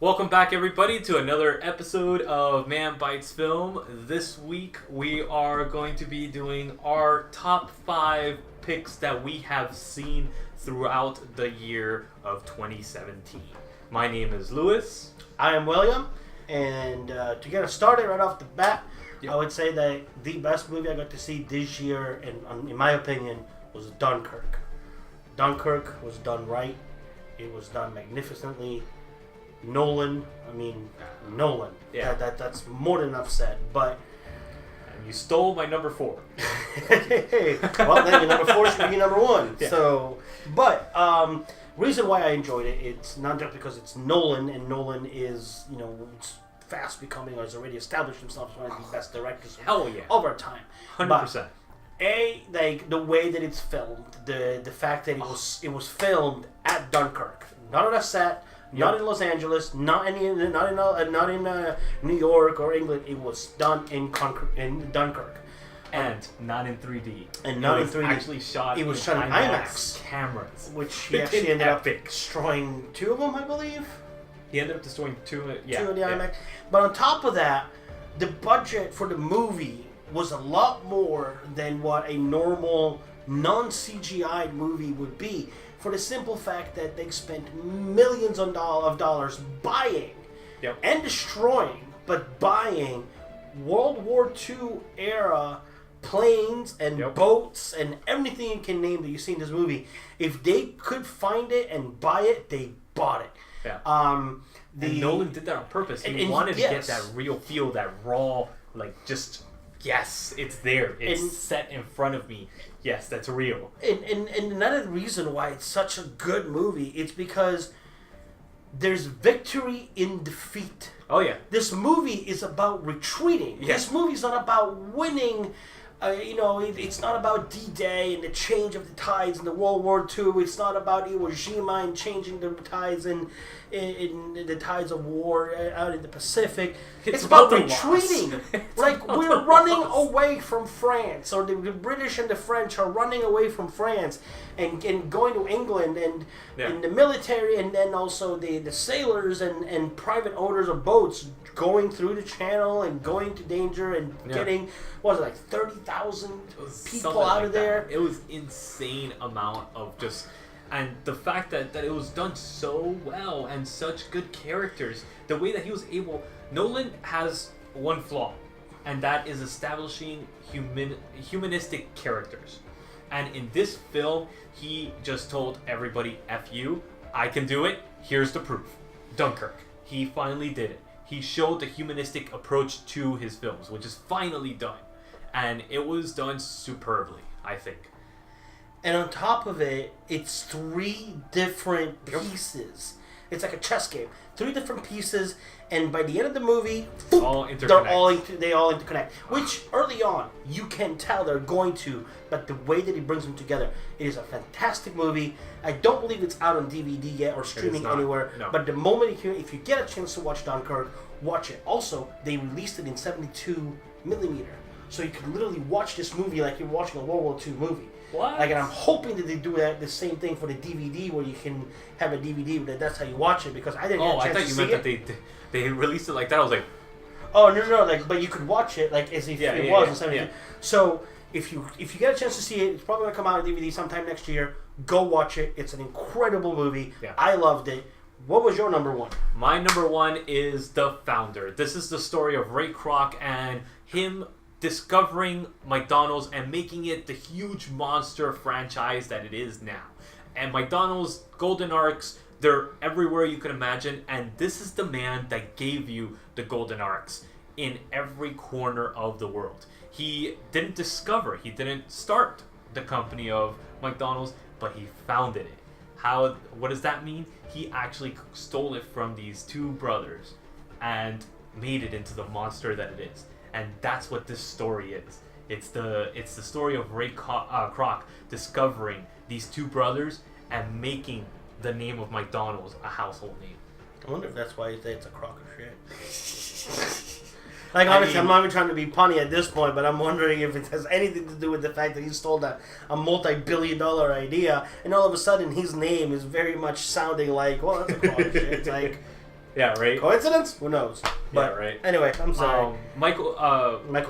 Welcome back, everybody, to another episode of Man Bites Film. This week, we are going to be doing our top 5 picks that we have seen throughout the year of 2017. My name is Lewis. I am William, and to get us started right off the bat, I would say that the best movie I got to see this year, in my opinion, was Dunkirk. Dunkirk was done right. It was done magnificently. Nolan. Yeah. That's more than enough said. But And you stole my number 4. well, then your number 4 should be number 1. Yeah. So, reason why I enjoyed it, it's not just because it's Nolan, and Nolan is, fast becoming, or has already established himself as one of the best directors Hell yeah. of our time. 100%. Like the way that it's filmed, the fact that it was filmed at Dunkirk, not on a set, not in Los Angeles, not in New York or England. It was done in Dunkirk, And not in 3D. And not in 3D. Actually shot. It was in shot in IMAX cameras, which he actually ended up epic. destroying 2 of them, I believe. He ended up destroying 2. Yeah. 2 of the IMAX. But on top of that, the budget for the movie was a lot more than what a normal non-CGI movie would be, for the simple fact that they spent millions of dollars buying and destroying, but buying World War II era planes and boats and everything you can name that you see in this movie. If they could find it and buy it, they bought it. Yeah. And Nolan did that on purpose. He wanted to get that real feel, that raw, yes, it's there. It's set in front of me. Yes, that's real. And another reason why it's such a good movie, it's because there's victory in defeat. Oh, yeah. This movie is about retreating. Yeah. This movie's not about winning. It's not about D-Day and the change of the tides in the World War II. It's not about Iwo Jima and changing the tides in the tides of war out in the Pacific. It's about retreating. We're running away from France, or the British and the French are running away from France and going to England, and the military, and then also the sailors and private owners of boats going through the channel and going to danger and getting, 30,000 people out of there. It was insane amount of just, and the fact that it was done so well and such good characters, the way that he was able. Nolan has one flaw, and that is establishing humanistic characters. And in this film, he just told everybody, F you, I can do it, here's the proof. Dunkirk. He finally did it. He showed the humanistic approach to his films, which is finally done. And it was done superbly, I think. And on top of it, it's 3 different pieces. It's like a chess game. 3 different pieces, and by the end of the movie, they all interconnect. Which early on you can tell they're going to, but the way that he brings them together, it is a fantastic movie. I don't believe it's out on DVD yet or streaming anywhere. No. But the moment if you get a chance to watch Dunkirk, watch it. Also, they released it in 72mm, so you can literally watch this movie like you're watching a World War II movie. What? And I'm hoping that they do the same thing for the DVD, where you can have a DVD that's how you watch it, because I didn't get a chance to see it. I thought you meant that they released it like that. I was like, oh no, but you could watch it as if it was in 72. Yeah. So if you get a chance to see it, it's probably gonna come out on DVD sometime next year. Go watch it. It's an incredible movie. Yeah. I loved it. What was your number 1? My number 1 is The Founder. This is the story of Ray Kroc and him discovering McDonald's and making it the huge monster franchise that it is now. And McDonald's Golden Arcs, they're everywhere you can imagine, and this is the man that gave you the Golden Arcs in every corner of the world. He didn't start the company of McDonald's, but he founded it. What does that mean? He actually stole it from these 2 brothers and made it into the monster that it is. And that's what this story is. It's the story of Ray Kroc discovering these 2 brothers and making the name of McDonald's a household name. I wonder if that's why you say it's a crock of shit. Obviously, I'm not even trying to be punny at this point, but I'm wondering if it has anything to do with the fact that he stole a multi-billion-dollar idea, and all of a sudden his name is very much sounding like, well, that's a crock of shit. It's like, Yeah, right. Coincidence? Who knows? But right. anyway, I'm sorry. Michael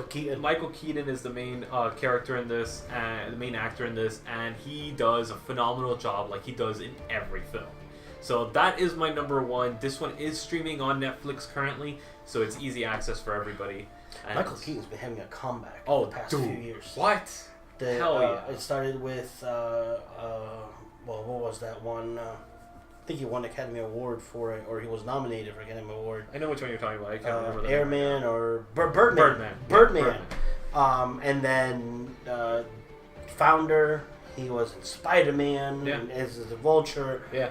Keaton. Michael Keaton is the main character in this, and the main actor in this, and he does a phenomenal job, like he does in every film. So that is my number one. This one is streaming on Netflix currently, so it's easy access for everybody. And Michael Keaton's been having a comeback oh, the past dude. few years. What? Hell yeah! It started with what was that one? I think he won the Academy Award for it, or he was nominated for Academy Award. I know which one you're talking about. I can't remember. Airman or Birdman. Birdman. And then Founder. He was in Spider-Man as the Vulture. Yeah.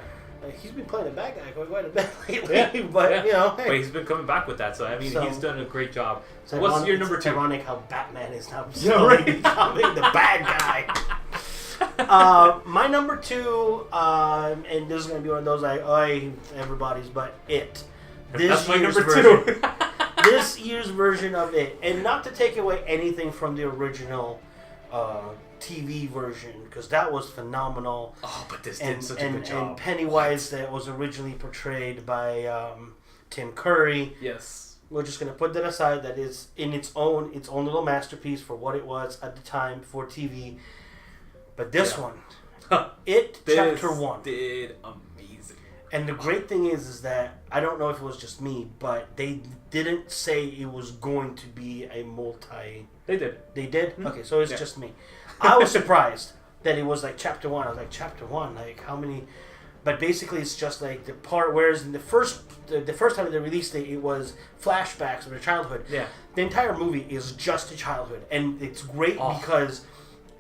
He's been playing a bad guy quite a bit lately, but you know. Hey. But he's been coming back with that, so I mean, he's done a great job. So what's your number two? It's ironic how Batman is now becoming the bad guy. My number two, and this is going to be one of those everybody's, but It. That's my number two. This year's version of It, and not to take away anything from the original TV version, because that was phenomenal. Oh, but this did such a good job. And Pennywise, that was originally portrayed by Tim Curry. Yes. We're just gonna put that aside. That is in its own little masterpiece for what it was at the time for TV. But this one, It Chapter 1 did amazing. And the great thing is that I don't know if it was just me, but they didn't say it was going to be a multi. They did. They did? Mm-hmm. Okay, so it's just me. I was surprised that it was like Chapter 1. I was like, Chapter 1? Like, how many? But basically, it's just like the part, whereas in the first time they released it, it was flashbacks of their childhood. Yeah. The entire movie is just a childhood. And it's great because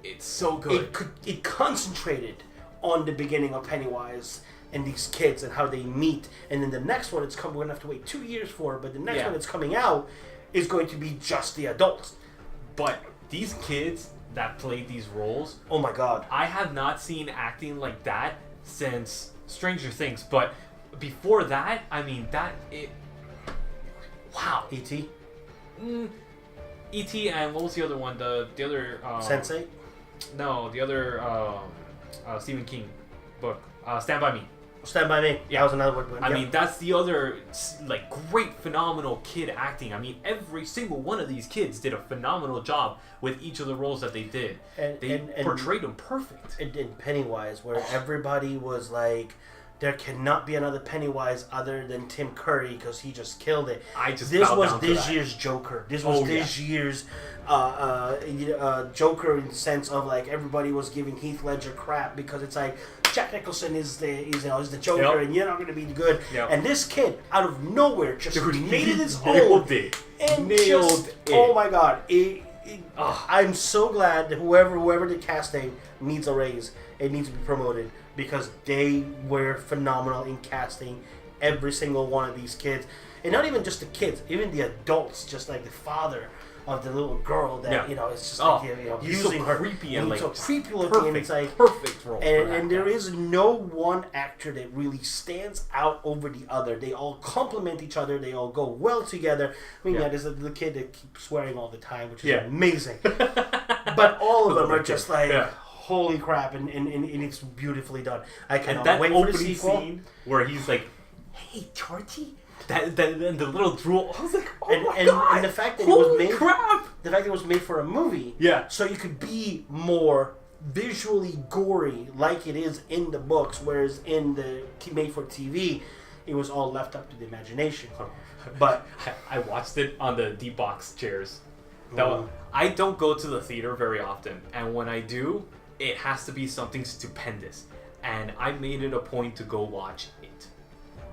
it's so good. It concentrated on the beginning of Pennywise and these kids and how they meet. And then the next one, we're going to have to wait 2 years for it, but the next one that's coming out is going to be just the adults. But these kids that played these roles, oh my god, I have not seen acting like that since Stranger Things. But before that, I mean, wow. E.T.? E.T. and what was the other one? The other Sense8? No, the other Stephen King book, Stand By Me. Stand By Me. Yeah, that was another one. I mean, that's the other, like, great, phenomenal kid acting. I mean, every single one of these kids did a phenomenal job with each of the roles that they did. They portrayed them perfect. And Pennywise, where everybody was like, there cannot be another Pennywise other than Tim Curry because he just killed it. This was this year's Joker. This was this year's Joker in the sense of like everybody was giving Heath Ledger crap because it's like Jack Nicholson is the Joker and you're not going to be good. Yep. And this kid out of nowhere just made it his own. Nailed it. Oh my god! I'm so glad that whoever did casting needs a raise. It needs to be promoted because they were phenomenal in casting every single one of these kids. And not even just the kids, even the adults, just like the father of the little girl that, it's just like, abusing her. Creepy and like, so creepy looking. And it's like, perfect role. And there is no one actor that really stands out over the other. They all complement each other. They all go well together. I mean, there's the kid that keeps swearing all the time, which is amazing. But all of them are just like, holy crap, and it's beautifully done. I cannot wait for the sequel. Scene where he's like, hey, Georgie? And the little drool. I was like, my God. And the fact that it was made for a movie. Yeah. So you could be more visually gory like it is in the books, whereas in the made for TV, it was all left up to the imagination. But I watched it on the D-Box chairs. I don't go to the theater very often, and when I do, it has to be something stupendous. And I made it a point to go watch it.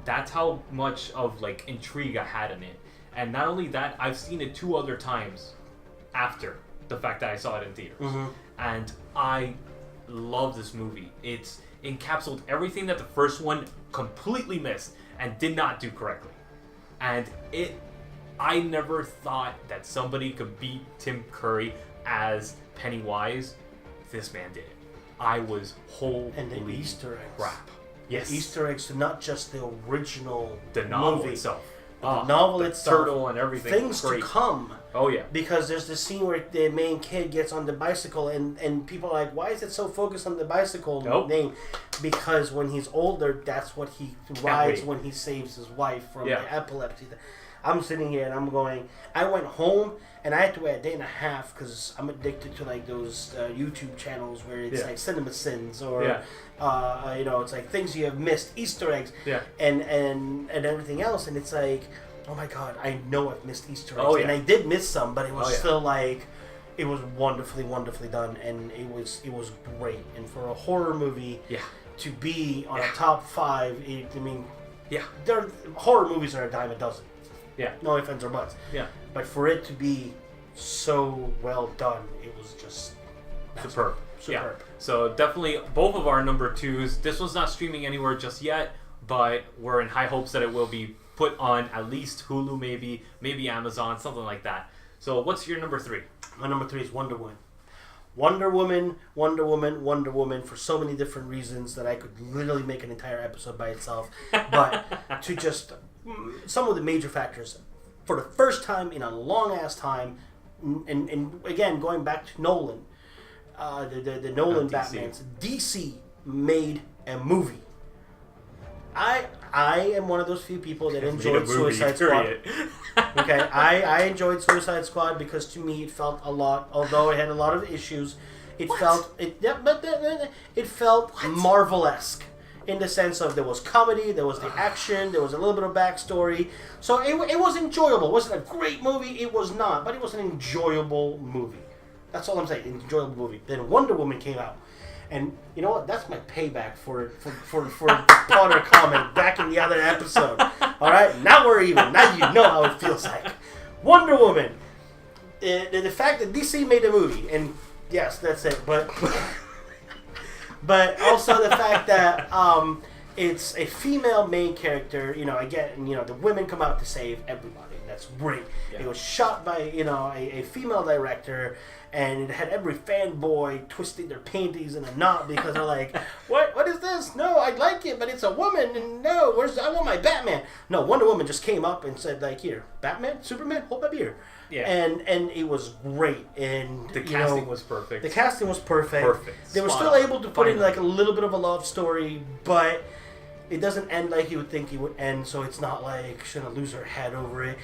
That's how much of like intrigue I had in it. And not only that, I've seen it 2 other times after the fact that I saw it in theaters. Mm-hmm. And I love this movie. It's encapsulated everything that the first one completely missed and did not do correctly. And I never thought that somebody could beat Tim Curry as Pennywise. This man did it. I was holy and the Easter eggs. Crap. Yes. Easter eggs to not just the original novel movie itself. the novel the itself, turtle and everything. things to come. Oh yeah. Because there's this scene where the main kid gets on the bicycle, and people are like, "Why is it so focused on the bicycle name?" Because when he's older, that's what he rides when he saves his wife from the epilepsy. I'm sitting here and I'm going. I went home and I had to wait a day and a half because I'm addicted to like those YouTube channels where it's like Cinema Sins or it's like things you have missed, Easter eggs, and everything else, and it's like, oh my god, I know I've missed Easter eggs, and I did miss some, but it was still like, it was wonderfully done, and it was great, and for a horror movie to be on a top 5, horror movies are a dime a dozen. Yeah. No offense or buts. Yeah. But for it to be so well done, it was just superb. Yeah. So definitely both of our number 2s. This one's not streaming anywhere just yet, but we're in high hopes that it will be put on at least Hulu, maybe Amazon, something like that. So what's your number 3? My number 3 is Wonder Woman. Wonder Woman for so many different reasons that I could literally make an entire episode by itself. But to just some of the major factors, for the first time in a long ass time, and again going back to Nolan, the Nolan Batmans, DC made a movie. I am one of those few people that enjoyed Suicide Squad. Okay, I enjoyed Suicide Squad because to me it felt a lot, although it had a lot of issues, it felt Marvel-esque in the sense of there was comedy, there was the action, there was a little bit of backstory. So it was enjoyable. It wasn't a great movie, it was not, but it was an enjoyable movie. That's all I'm saying, an enjoyable movie. Then Wonder Woman came out. And you know what? That's my payback for Potter comment back in the other episode. All right, now we're even. Now you know how it feels like. Wonder Woman. The fact that DC made a movie, and yes, that's it. But also the fact that it's a female main character. The women come out to save everybody. That's great. Yeah. It was shot by a female director. And it had every fanboy twisting their panties in a knot because they're like, what is this? No, I like it, but it's a woman, and no, I want my Batman. No, Wonder Woman just came up and said, like, here, Batman, Superman, hold my beer. Yeah. And it was great. And the casting was perfect. The casting was perfect. They were still able to put in like a little bit of a love story, but it doesn't end like you would think it would end, so it's not like she's going to lose her head over it.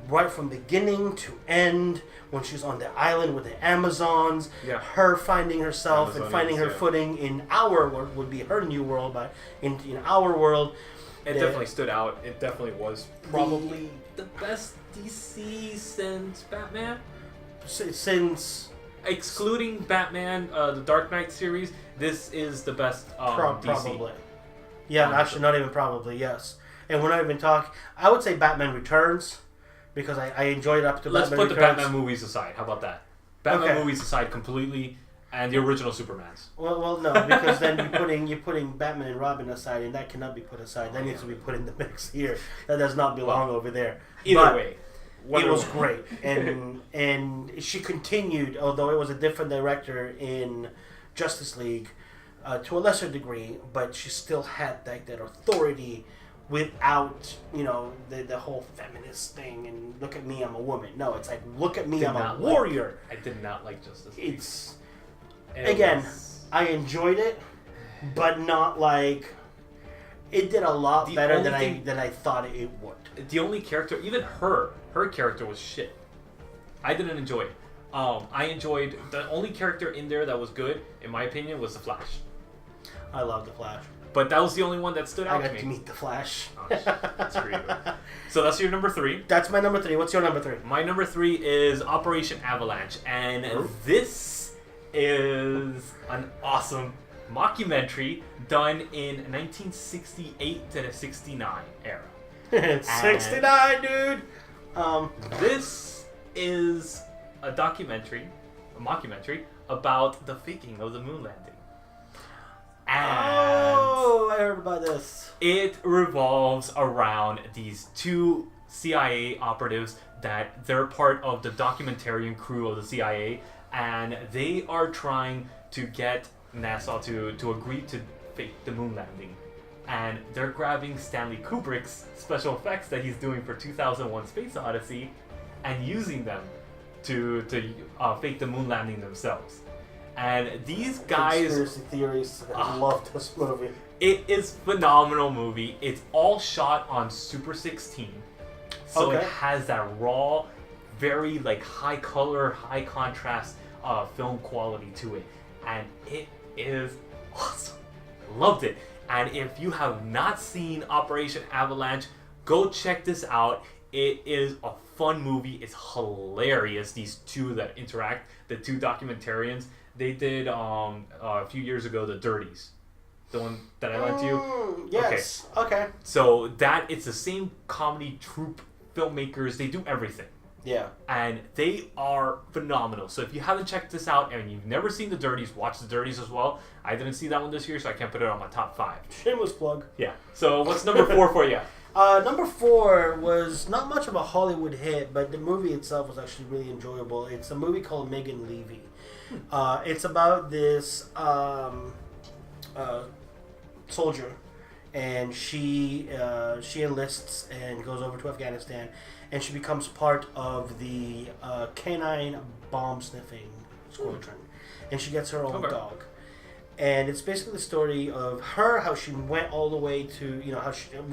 Right from beginning to end, when she's on the island with the Amazons, her finding herself and finding her footing in our world would be her new world, but in our world, it definitely stood out. It definitely was probably the best DC since Batman. Since excluding Batman, the Dark Knight series, this is the best DC. Probably. Yeah, actually, not even probably. Yes, and we're not even talking. I would say Batman Returns. Because I enjoyed it up to Let's Batman put Returns. the Batman movies aside. How about that? Batman movies aside completely, and the original Supermans. Well, no, because then you're putting Batman and Robin aside, and that cannot be put aside. That needs to be put in the mix here. That does not belong over there. Either way, it was great, and she continued, although it was a different director in Justice League, to a lesser degree, but she still had that authority. Without, the whole feminist thing and look at me, I'm a woman. No, it's like, look at me, I'm a warrior. I did not like Justice League. I enjoyed it, but not like, it did a lot better than I thought it would. The only character, even her character was shit. I didn't enjoy it. I enjoyed, the only character in there that was good, in my opinion, was the Flash. I love the Flash. But that was the only one that stood out to me. I got to meet the Flash. Oh, that's pretty good. So that's your number 3. That's my number 3. What's your number 3? My number 3 is Operation Avalanche. And this is an awesome mockumentary done in 1968 to the 69 era. 69, dude! This is a mockumentary, about the faking of the moon landing. And I heard about this. It revolves around these 2 CIA operatives that they're part of the documentarian crew of the CIA, and they are trying to get NASA to agree to fake the moon landing. and they're grabbing Stanley Kubrick's special effects that he's doing for 2001: Space Odyssey, and using them to fake the moon landing themselves. And these guys, conspiracy theories, love this movie. It is a phenomenal movie. It's all shot on Super 16, so it has that raw, very like high color, high contrast film quality to it, and it is awesome. Loved it. And if you have not seen Operation Avalanche, go check this out. It is a fun movie. It's hilarious. These two that interact, the two documentarians, they did a few years ago, The Dirties. The one that I lent you? Yes. Okay. So it's the same comedy troupe filmmakers. They do everything. Yeah. And they are phenomenal. So if you haven't checked this out and you've never seen The Dirties, watch The Dirties as well. I didn't see that one this year, so I can't put it on my top 5. Shameless plug. Yeah. So what's number 4 for you? Number 4 was not much of a Hollywood hit, but the movie itself was actually really enjoyable. It's a movie called Megan Leavey. It's about this soldier, and she enlists and goes over to Afghanistan, and she becomes part of the canine bomb sniffing squadron, and she gets her own dog. And it's basically the story of her, how she went all the way to,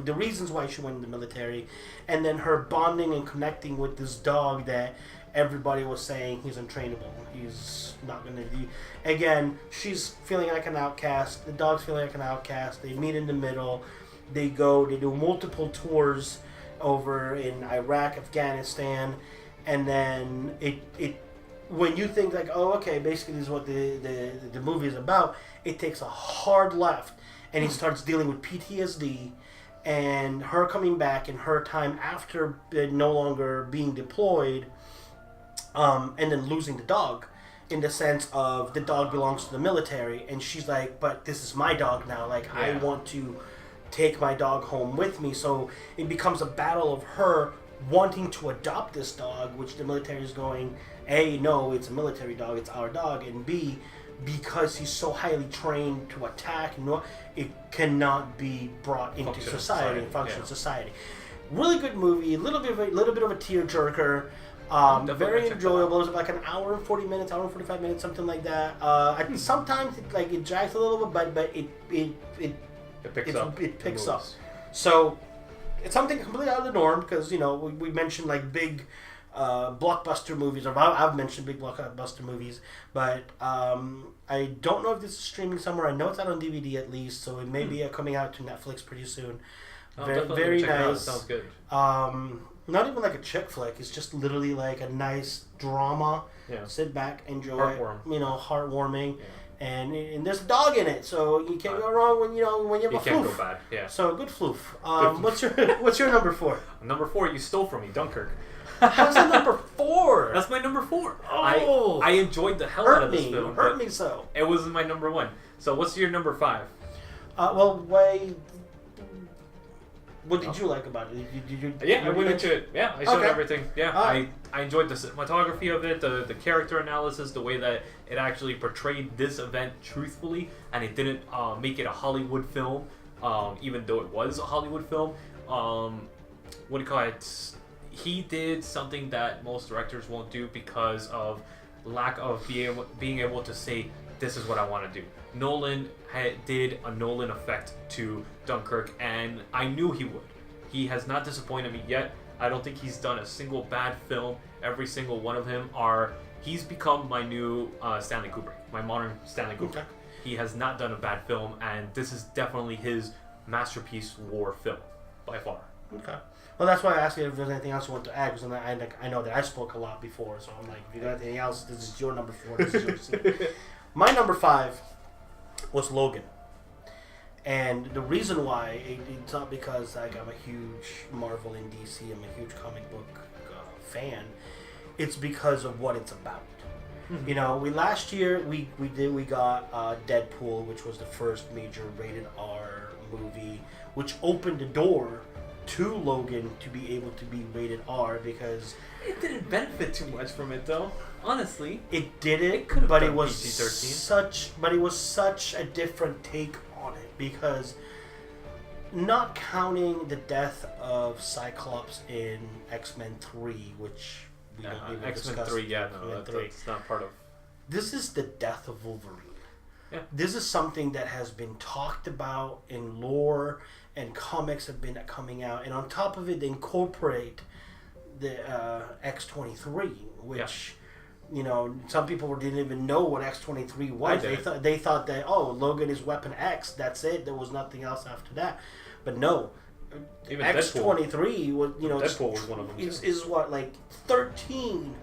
the reasons why she went in the military, and then her bonding and connecting with this dog that everybody was saying he's untrainable. He's not going to be... Again, she's feeling like an outcast. The dog's feeling like an outcast. They meet in the middle. They do multiple tours over in Iraq, Afghanistan, and then it when you think like, oh, okay, basically this is what the movie is about, it takes a hard left, and he starts dealing with PTSD, and her coming back in her time after no longer being deployed, and then losing the dog, in the sense of the dog belongs to the military, and she's like, but this is my dog now, like, I want to take my dog home with me. So it becomes a battle of her wanting to adopt this dog, which the military is going, A, no, it's a military dog, it's our dog, and B, because he's so highly trained to attack, it cannot be brought into society. Society. Really good movie, a little bit of a tearjerker. Very enjoyable. It was like an hour and 40 minutes, hour and 45 minutes, something like that. Sometimes it drags a little bit, but it picks up. So it's something completely out of the norm, because we mentioned like big blockbuster movies, or I've mentioned big blockbuster movies, but I don't know if this is streaming somewhere. I know it's out on DVD at least, so it may be coming out to Netflix pretty soon. Very nice. Sounds good. Not even like a chick flick. It's just literally like a nice drama. Yeah. Sit back, enjoy. Heartwarming. Yeah. And there's a dog in it, so you can't go wrong when you have a floof. You can't go bad. Yeah. So good floof. What's your number 4? Number 4, you stole from me, Dunkirk. How's that number 4? That's my number 4. Oh, I enjoyed the hell out of this film. Hurt me so. It was my number 1. So what's your number 5? What did you like about it? I went into it. Yeah, I showed everything. Yeah, I enjoyed the cinematography of it, the character analysis, the way that it actually portrayed this event truthfully, and it didn't make it a Hollywood film, even though it was a Hollywood film. What do you call it? He did something that most directors won't do because of lack of being able to say, this is what I want to do. Nolan did a Nolan effect to Dunkirk, and I knew he would. He has not disappointed me yet. I don't think he's done a single bad film. Every single one of him he's become my new Stanley Kubrick, my modern Stanley Kubrick. Okay. He has not done a bad film, and this is definitely his masterpiece war film, by far. Okay. Well, that's why I asked you if there's anything else you want to add, because I know that I spoke a lot before, so I'm like, if you got anything else, this is your number 4, this is your scene. My number 5 was Logan. And the reason why, it's not because I'm a huge Marvel and DC, I'm a huge comic book fan. It's because of what it's about. Mm-hmm. Last year we got Deadpool, which was the first major rated R movie, which opened the door to Logan to be able to be rated R, because it didn't benefit too much from it, though. Honestly, it didn't. But it was such a different take on it, because not counting the death of Cyclops in X-Men 3, which we don't even X-Men discuss. 3, that's not part of... This is the death of Wolverine. Yeah. This is something that has been talked about in lore, and comics have been coming out, and on top of it, they incorporate the X-23, which some people didn't even know what X-23 was. They thought that Logan is Weapon X. That's it. There was nothing else after that. But no, even X-23 was Deadpool was one of them. Is what, like 13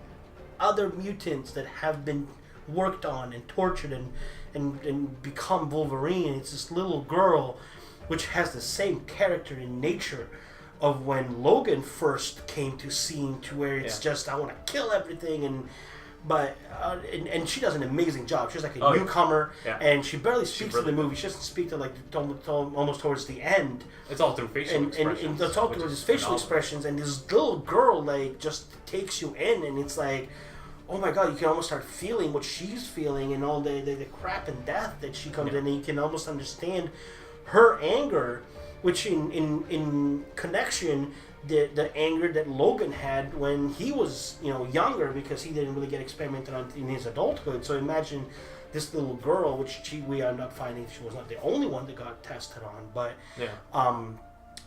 other mutants that have been worked on and tortured and become Wolverine. It's this little girl, which has the same character and nature of when Logan first came to scene, to where it's just, I want to kill everything, but she does an amazing job. She's like a newcomer, and she barely speaks in the movie. She doesn't speak till almost towards the end. It's all through facial expressions. And it's all through his facial expressions, and this little girl just takes you in, and it's like, oh my god, you can almost start feeling what she's feeling and all the crap and death that she comes in, and you can almost understand her anger, which in connection, the anger that Logan had when he was younger, because he didn't really get experimented on in his adulthood. So imagine this little girl, which we end up finding she was not the only one that got tested on, but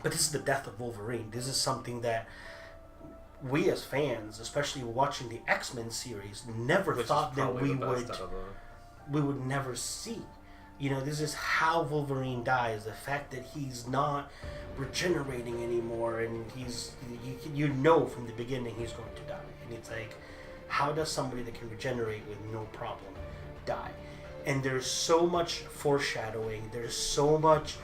this is the death of Wolverine. This is something that we as fans, especially watching the X-Men series, never thought that we would never see. This is how Wolverine dies. The fact that he's not regenerating anymore, and he's from the beginning he's going to die. And it's like, how does somebody that can regenerate with no problem die? And there's so much foreshadowing. There's so much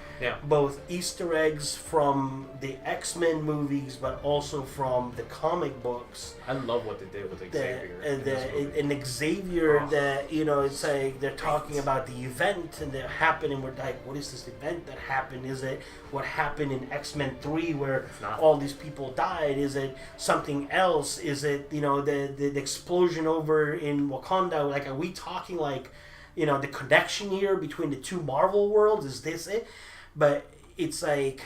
both Easter eggs from the X-Men movies, but also from the comic books. I love what they did with Xavier. And Xavier, it's like they're talking about the event and that happened, and we're like, what is this event that happened? Is it what happened in X-Men 3 where all these people died? Is it something else? Is it, the explosion over in Wakanda? Like, are we talking like, the connection here between the two Marvel worlds? Is this it? But it's like,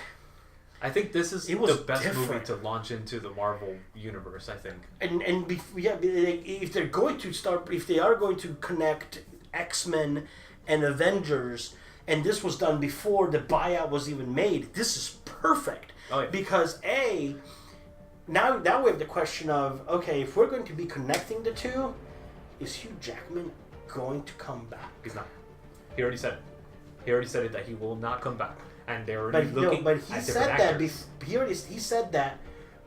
I think this is the best movie to launch into the Marvel universe, I think. If they are going to connect X-Men and Avengers, and this was done before the buyout was even made, this is perfect. Because now we have the question of, okay, if we're going to be connecting the two, is Hugh Jackman going to come back? He's not. He already said it. He already said it that he will not come back, and they're already looking at different actors. He said that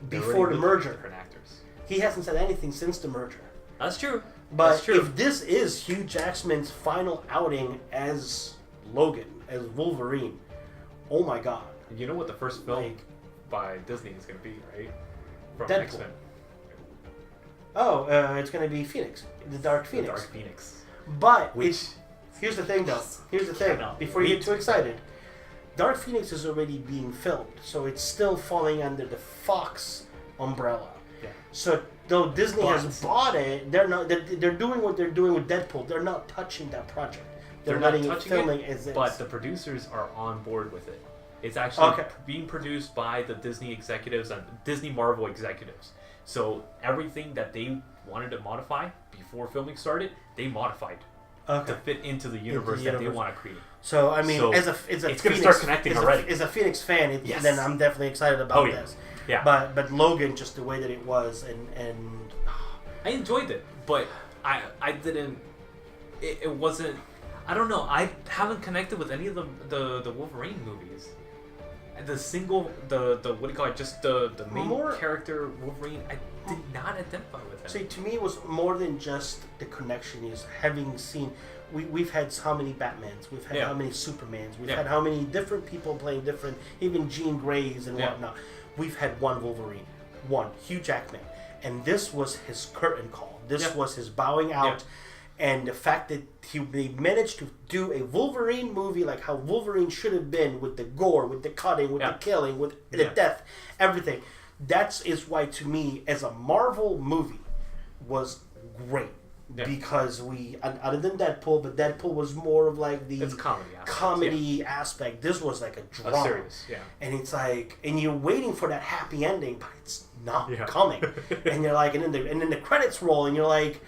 before the merger. Different actors. He hasn't said anything since the merger. That's true. But if this is Hugh Jackman's final outing as Logan, as Wolverine, oh my god! You know what the first film by Disney is going to be, right? From Deadpool. X-Men. It's going to be Phoenix, the Dark Phoenix. The Dark Phoenix. But here's the thing, though. Here's the thing. Before you get too excited, Dark Phoenix is already being filmed, so it's still falling under the Fox umbrella. Yeah. So though Disney has bought it, they're not. They're doing what they're doing with Deadpool. They're not touching that project. They're letting it filming as is. But the producers are on board with it. It's actually being produced by the Disney executives and Disney Marvel executives. So everything that they wanted to modify before filming started, they modified to fit into the universe that they want to create. So I mean, as a it's Phoenix, going to start connecting already. As a Phoenix fan, then I'm definitely excited about this. Yeah. But Logan, just the way that it was, and I enjoyed it, but I didn't. It wasn't. I don't know. I haven't connected with any of the Wolverine movies. The what do you call it? Just the main character Wolverine. I did not identify with him. See, to me, it was more than just the connection. Is having seen. We've had how many Batmans? We've had how many Supermans? We've had how many different people playing different, even Jean Greys and whatnot. We've had one Wolverine, one Hugh Jackman, and this was his curtain call. This was his bowing out. And the fact that they managed to do a Wolverine movie like how Wolverine should have been, with the gore, with the cutting, with the killing, with the death, everything. That is why, to me, as a Marvel movie, was great. because we, other than Deadpool, but Deadpool was more of like the it's comedy aspect. This was like a drama. Serious, yeah. And it's like, and you're waiting for that happy ending, but it's not Yeah. coming. And you're like, and then the credits roll, and you're like,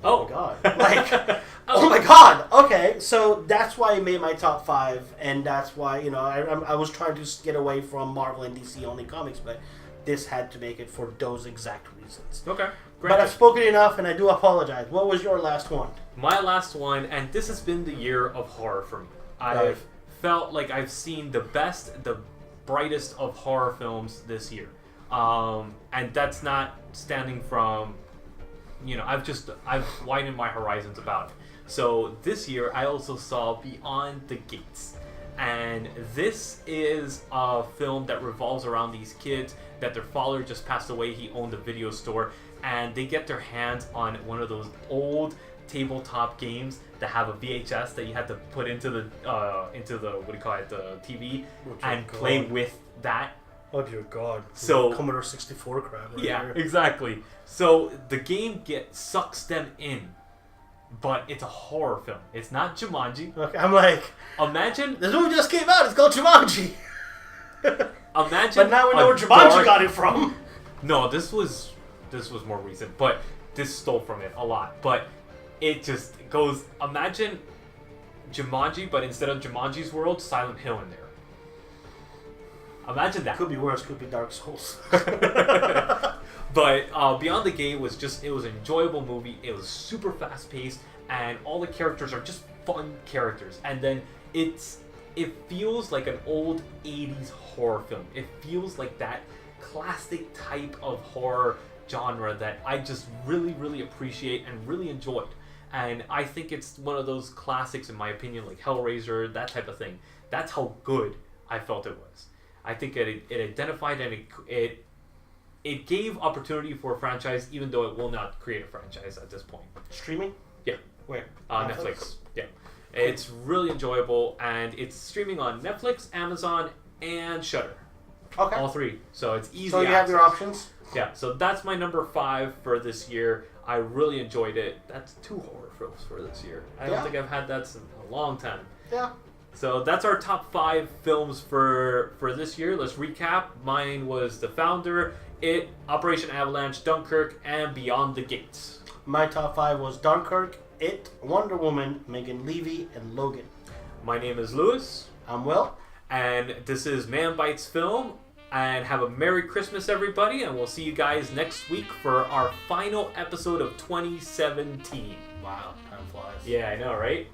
oh my god, like, oh my god. Okay, so that's why I made my top 5, and that's why, you know, I was trying to get away from Marvel and DC only comics, but this had to make it for those exact reasons. Okay, great. But I've spoken enough, and I do apologize. What was your last one? My last one, and this has been the year of horror for me. I've felt like I've seen the best, the brightest of horror films this year. And that's not standing from, you know, I've widened my horizons about it. So this year I also saw Beyond the Gates. And this is a film that revolves around these kids that their father just passed away. He owned a video store, and they get their hands on one of those old tabletop games that have a VHS that you had to put into the what do you call it, the TV, and play with that. Oh dear God! So Commodore 64 crap. Right yeah, here. exactly. So the game sucks them in, but it's a horror film. It's not Jumanji. Okay, I'm like, imagine this movie just came out. It's called Jumanji. Imagine, but now we know where Jumanji got it from. No, this was more recent, but this stole from it a lot. But it just goes. Imagine Jumanji, but instead of Jumanji's world, Silent Hill in there. Imagine that. Could be worse. Could be Dark Souls. But Beyond the Gate was it was an enjoyable movie. It was super fast paced, and all the characters are just fun characters. And then it feels like an old 80s horror film. It feels like that classic type of horror genre that I just really, really appreciate and really enjoyed. And I think it's one of those classics, in my opinion, like Hellraiser, that type of thing. That's how good I felt it was. I think it identified and it gave opportunity for a franchise, even though it will not create a franchise at this point. Streaming? Yeah. Where? Netflix. Yeah. It's really enjoyable, and it's streaming on Netflix, Amazon, and Shudder. Okay. All 3. So it's easy. So you have your options? Yeah. So that's my number 5 for this year. I really enjoyed it. That's 2 horror films for this year. I don't think I've had that in a long time. Yeah. So that's our top 5 films for this year. Let's recap. Mine was The Founder, It, Operation Avalanche, Dunkirk, and Beyond the Gates. My top 5 was Dunkirk, It, Wonder Woman, Megan Leavey, and Logan. My name is Lewis. I'm Will. And this is Man Bites Film. And have a Merry Christmas, everybody. And we'll see you guys next week for our final episode of 2017. Wow, time flies. Yeah, I know, right?